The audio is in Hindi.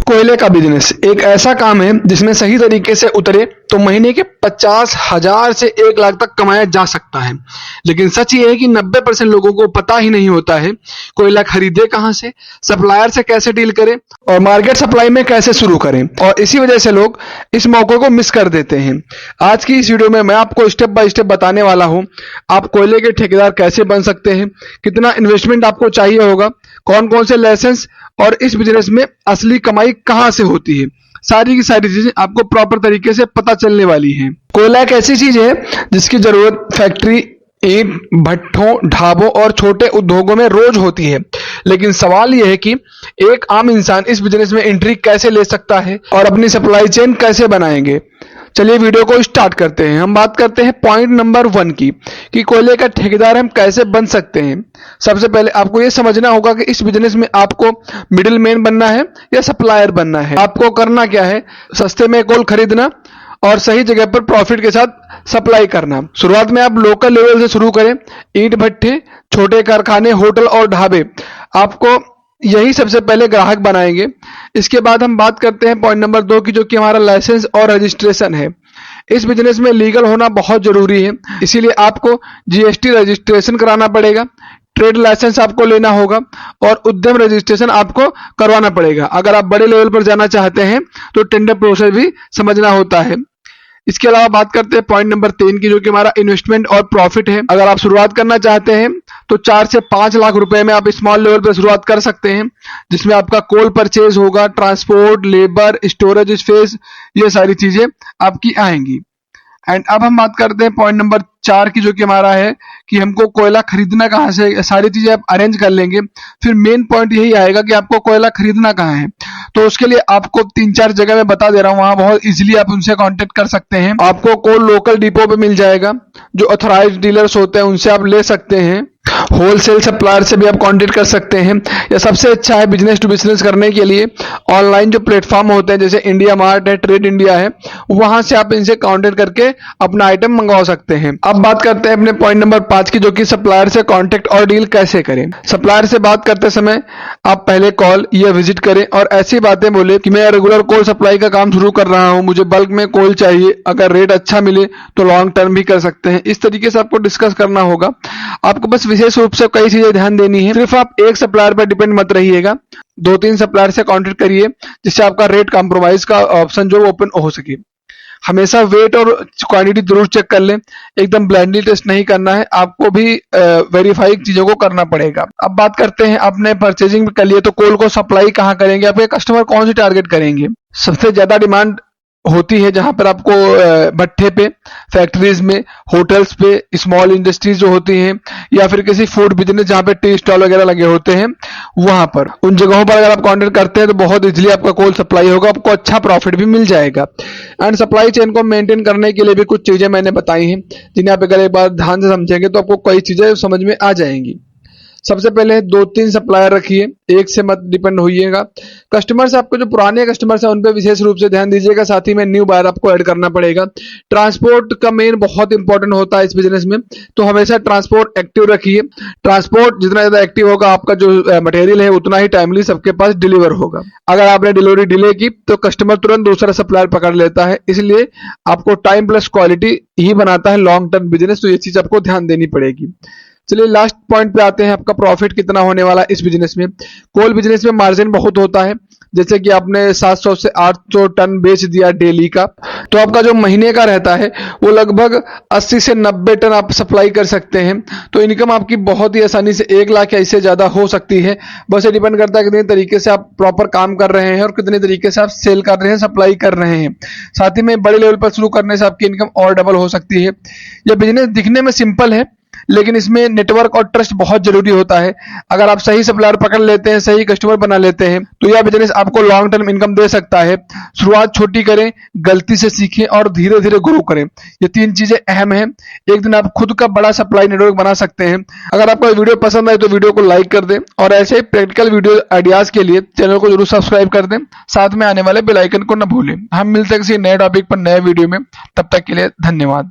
कोयले का बिजनेस एक ऐसा काम है जिसमें सही तरीके से उतरे तो महीने के 50,000 से 1 लाख तक कमाया जा सकता है। लेकिन सच ये है कि 90% लोगों को पता ही नहीं होता है कोयला खरीदे कहाँ से, सप्लायर से कैसे डील करें और मार्केट सप्लाई में कैसे शुरू करें, और इसी वजह से लोग इस मौके को मिस कर देते हैं। आज की इस वीडियो में मैं आपको स्टेप बाय स्टेप बताने वाला हूं आप कोयले के ठेकेदार कैसे बन सकते हैं, कितना इन्वेस्टमेंट आपको चाहिए होगा, कौन कौन से लाइसेंस और इस बिजनेस में असली कमाई कहां से होती है। सारी की सारी चीजें आपको प्रॉपर तरीके से पता चलने वाली हैं। कोयला एक ऐसी चीज है जिसकी जरूरत फैक्ट्री, ईंट भट्ठों, ढाबों और छोटे उद्योगों में रोज होती है। लेकिन सवाल यह है कि एक आम इंसान इस बिजनेस में एंट्री कैसे ले सकता है और अपनी सप्लाई चेन कैसे बनाएंगे। चलिए वीडियो को स्टार्ट करते हैं। हम बात करते हैं पॉइंट नंबर 1 की कि कोयले का ठेकेदार हम कैसे बन सकते हैं। सबसे पहले आपको यह समझना होगा कि इस बिजनेस में आपको मिडिल मैन बनना है या सप्लायर बनना है। आपको करना क्या है, सस्ते में कोल खरीदना और सही जगह पर प्रॉफिट के साथ सप्लाई करना। शुरुआत में आप लोकल लेवल से शुरू करें, ईंट भट्ठे, छोटे कारखाने, होटल और ढाबे आपको यही सबसे पहले ग्राहक बनाएंगे। इसके बाद हम बात करते हैं पॉइंट नंबर 2 की, जो कि हमारा लाइसेंस और रजिस्ट्रेशन है। इस बिजनेस में लीगल होना बहुत जरूरी है, इसीलिए आपको जीएसटी रजिस्ट्रेशन कराना पड़ेगा, ट्रेड लाइसेंस आपको लेना होगा और उद्यम रजिस्ट्रेशन आपको करवाना पड़ेगा। अगर आप बड़े लेवल पर जाना चाहते हैं तो टेंडर प्रोसेस भी समझना होता है। इसके अलावा बात करते हैं पॉइंट नंबर 3 की, जो कि हमारा इन्वेस्टमेंट और प्रॉफिट है। अगर आप शुरुआत करना चाहते हैं तो 4 से 5 लाख रुपए में आप स्मॉल लेवल पर शुरुआत कर सकते हैं, जिसमें आपका कोल परचेज होगा, ट्रांसपोर्ट, लेबर, स्टोरेज स्पेस, ये सारी चीजें आपकी आएंगी। एंड अब हम बात करते हैं पॉइंट नंबर 4 की, जो कि हमारा है कि हमको कोयला खरीदना कहाँ से। सारी चीजें आप अरेंज कर लेंगे, फिर मेन पॉइंट यही आएगा कि आपको कोयला खरीदना कहाँ है। तो उसके लिए आपको 3-4 जगह मैं बता दे रहा हूँ, वहां बहुत इजीली आप उनसे कांटेक्ट कर सकते हैं। आपको कोल लोकल डिपो पे मिल जाएगा, जो ऑथराइज्ड डीलर्स होते हैं उनसे आप ले सकते हैं। होलसेल सप्लायर से भी आप कांटेक्ट कर सकते हैं, या सबसे अच्छा है बिजनेस टू बिजनेस करने के लिए ऑनलाइन जो प्लेटफॉर्म होते हैं जैसे इंडिया मार्ट है, ट्रेड इंडिया है, वहां से आप इनसे कांटेक्ट करके अपना आइटम मंगवा सकते हैं। अब बात करते हैं अपने पॉइंट नंबर 5 की, जो कि सप्लायर से कांटेक्ट और डील कैसे करें। सप्लायर से बात करते समय आप पहले कॉल या विजिट करें और ऐसी बातें बोले कि मैं रेगुलर कोल सप्लाई का काम शुरू कर रहा हूं, मुझे बल्क में कोल चाहिए, अगर रेट अच्छा मिले तो लॉन्ग टर्म भी कर सकते हैं। इस तरीके से आपको डिस्कस करना होगा। आपको बस विशेष रूप से कई चीजें ध्यान देनी है। सिर्फ आप एक सप्लायर पर डिपेंड मत रहिएगा, 2-3 सप्लायर से कांटेक्ट करिए, जिससे आपका रेट कॉम्प्रोमाइज का ऑप्शन जो ओपन हो सके। हमेशा वेट और क्वांटिटी जरूर चेक कर लें, एकदम ब्लाइंडली टेस्ट नहीं करना है, आपको भी वेरीफाई चीजों को करना पड़ेगा। अब बात करते हैं आपने परचेजिंग कर लिए तो कोल को सप्लाई कहाँ करेंगे, आपके कस्टमर कौन से टारगेट करेंगे। सबसे ज्यादा डिमांड होती है जहां पर आपको भट्ठे पे, फैक्ट्रीज में, होटल्स पे, स्मॉल इंडस्ट्रीज जो होती हैं, या फिर किसी फूड बिजनेस जहां पे टी स्टॉल वगैरह लगे होते हैं, वहां पर उन जगहों पर अगर आप कांटेक्ट करते हैं तो बहुत इजीली आपका कोल सप्लाई होगा, आपको अच्छा प्रॉफिट भी मिल जाएगा। एंड सप्लाई चेन को मेंटेन करने के लिए भी कुछ चीजें मैंने बताई हैं, जिन्हें आप अगर एक बार ध्यान से समझेंगे तो आपको कई चीजें समझ में आ जाएंगी। सबसे पहले 2-3 सप्लायर रखिए, एक से मत डिपेंड होइएगा। कस्टमर से आपको जो पुराने कस्टमर्स हैं उन पे विशेष रूप से ध्यान दीजिएगा, साथ ही में न्यू बायर आपको ऐड करना पड़ेगा। ट्रांसपोर्ट का मेन बहुत इंपॉर्टेंट होता है इस बिजनेस में, तो हमेशा ट्रांसपोर्ट एक्टिव रखिए। ट्रांसपोर्ट जितना ज्यादा एक्टिव होगा, आपका जो मटेरियल है उतना ही टाइमली सबके पास डिलीवर होगा। अगर आपने डिलीवरी डिले की तो कस्टमर तुरंत दूसरा सप्लायर पकड़ लेता है, इसलिए आपको टाइम प्लस क्वालिटी ही बनाता है लॉन्ग टर्म बिजनेस, तो ये चीज आपको ध्यान देनी पड़ेगी। चलिए लास्ट पॉइंट पे आते हैं, आपका प्रॉफिट कितना होने वाला है इस बिजनेस में। कोल बिजनेस में मार्जिन बहुत होता है, जैसे कि आपने 700 से 800 टन बेच दिया डेली का, तो आपका जो महीने का रहता है वो लगभग 80 से 90 टन आप सप्लाई कर सकते हैं। तो इनकम आपकी बहुत ही आसानी से 1 लाख या इससे ज्यादा हो सकती है। बस ये डिपेंड करता है कितने तरीके से आप प्रॉपर काम कर रहे हैं और कितने तरीके से आप सेल कर रहे हैं, सप्लाई कर रहे हैं। साथ ही में बड़े लेवल पर शुरू करने से आपकी इनकम और डबल हो सकती है। यह बिजनेस दिखने में सिंपल है, लेकिन इसमें नेटवर्क और ट्रस्ट बहुत जरूरी होता है। अगर आप सही सप्लायर पकड़ लेते हैं, सही कस्टमर बना लेते हैं, तो यह बिजनेस आपको लॉन्ग टर्म इनकम दे सकता है। शुरुआत छोटी करें, गलती से सीखें और धीरे धीरे ग्रो करें, ये 3 चीजें अहम हैं। एक दिन आप खुद का बड़ा सप्लाई नेटवर्क बना सकते हैं। अगर आपको वीडियो पसंद आए तो वीडियो को लाइक कर दें और ऐसे ही प्रैक्टिकल वीडियो आइडियाज के लिए चैनल को जरूर सब्सक्राइब कर दें, साथ में आने वाले बेल आइकन को न भूलें। हम मिलते हैं किसी नए टॉपिक पर नए वीडियो में, तब तक के लिए धन्यवाद।